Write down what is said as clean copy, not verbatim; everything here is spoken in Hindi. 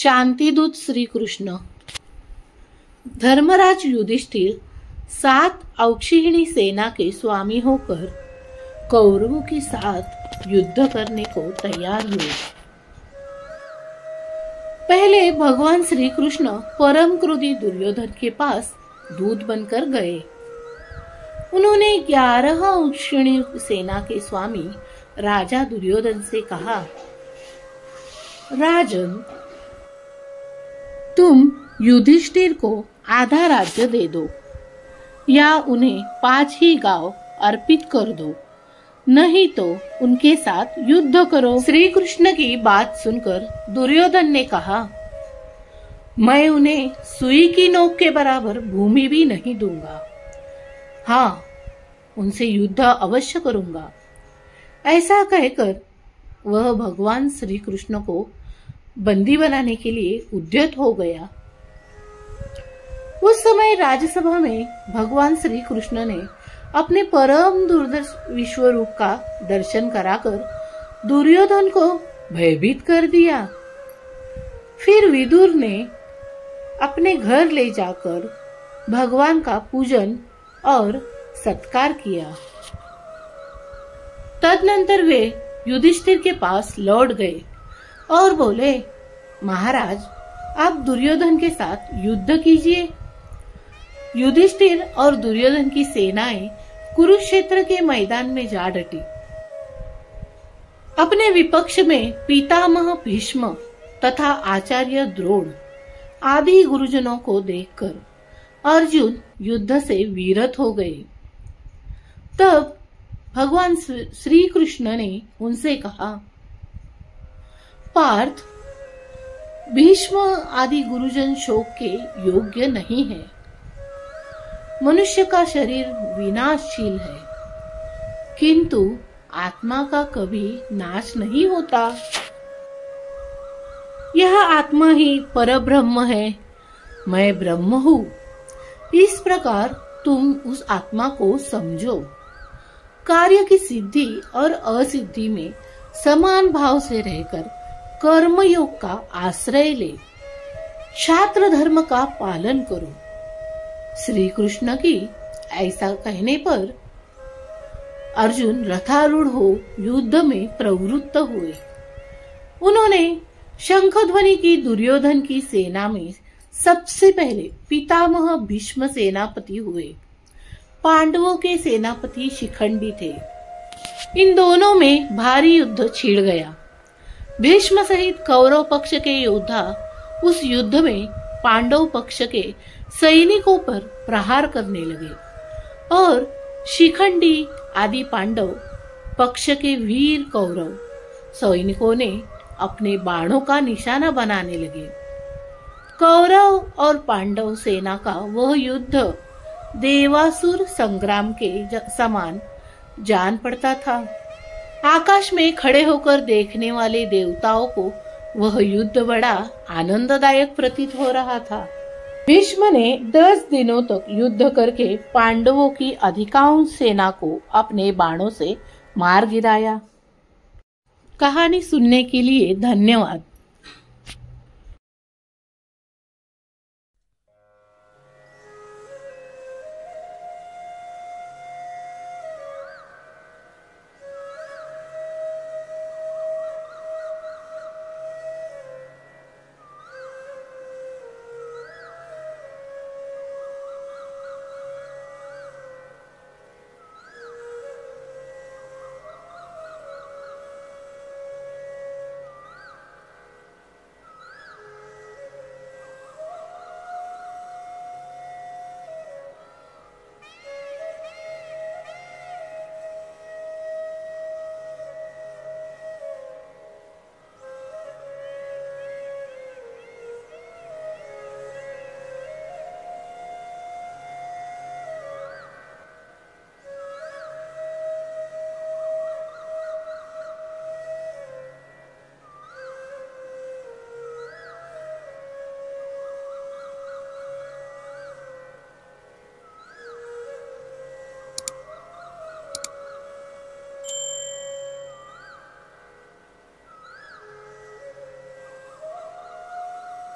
शांतिदूत श्री कृष्ण। धर्मराज युधिष्ठिर 7 औक्षिणी सेना के स्वामी होकर कौरवों के साथ युद्ध करने को तैयार हुए। पहले भगवान श्री कृष्ण परम क्रोधी दुर्योधन के पास दूत बनकर गए। उन्होंने 11 औक्षिणी सेना के स्वामी राजा दुर्योधन से कहा, राजन, तुम युधिष्ठिर को आधा राज्य दे दो या उन्हें 5 ही गांव अर्पित कर दो, नहीं तो उनके साथ युद्ध करो। श्री कृष्ण की बात सुनकर दुर्योधन ने कहा, मैं उन्हें सुई की नोक के बराबर भूमि भी नहीं दूंगा। हाँ, उनसे युद्ध अवश्य करूंगा। ऐसा कहकर वह भगवान श्री कृष्ण को बंदी बनाने के लिए उद्यत हो गया। उस समय राजसभा में भगवान श्री कृष्ण ने अपने परम दुर्दर्श विश्व रूप का दर्शन कराकर दुर्योधन को भयभीत कर दिया। फिर विदुर ने अपने घर ले जाकर भगवान का पूजन और सत्कार किया। तदनंतर वे युधिष्ठिर के पास लौट गए और बोले, महाराज, आप दुर्योधन के साथ युद्ध कीजिए। युधिष्ठिर और दुर्योधन की सेनाएं कुरुक्षेत्र के मैदान में जा डटी। अपने विपक्ष में पितामह भीष्म तथा आचार्य द्रोण आदि गुरुजनों को देखकर अर्जुन युद्ध से वीरत हो गए। तब भगवान श्री कृष्ण ने उनसे कहा, पार्थ, भीष्म आदि गुरुजन शोक के योग्य नहीं है। मनुष्य का शरीर विनाशशील है, किंतु आत्मा का कभी नाश नहीं होता। यह आत्मा ही परब्रह्म है, मैं ब्रह्म हूँ। इस प्रकार तुम उस आत्मा को समझो। कार्य की सिद्धि और असिद्धि में समान भाव से रहकर कर्मयोग का आश्रय ले, क्षात्र धर्म का पालन करो। श्री कृष्ण की ऐसा कहने पर अर्जुन रथारूढ़ हो युद्ध में प्रवृत्त हुए। उन्होंने शंखध्वनि की दुर्योधन की सेना में सबसे पहले पितामह भीष्म सेनापति हुए। पांडवों के सेनापति शिखंडी थे। इन दोनों में भारी युद्ध छिड़ गया। भीष्म सहित कौरव पक्ष के योद्धा उस युद्ध में पांडव पक्ष के सैनिकों पर प्रहार करने लगे और शिखंडी आदि पांडव पक्ष के वीर कौरव सैनिकों ने अपने बाणों का निशाना बनाने लगे। कौरव और पांडव सेना का वह युद्ध देवासुर संग्राम के समान जान पड़ता था। आकाश में खड़े होकर देखने वाले देवताओं को वह युद्ध बड़ा आनंददायक प्रतीत हो रहा था। भीष्म ने 10 दिनों तक युद्ध करके पांडवों की अधिकांश सेना को अपने बाणों से मार गिराया। कहानी सुनने के लिए धन्यवाद।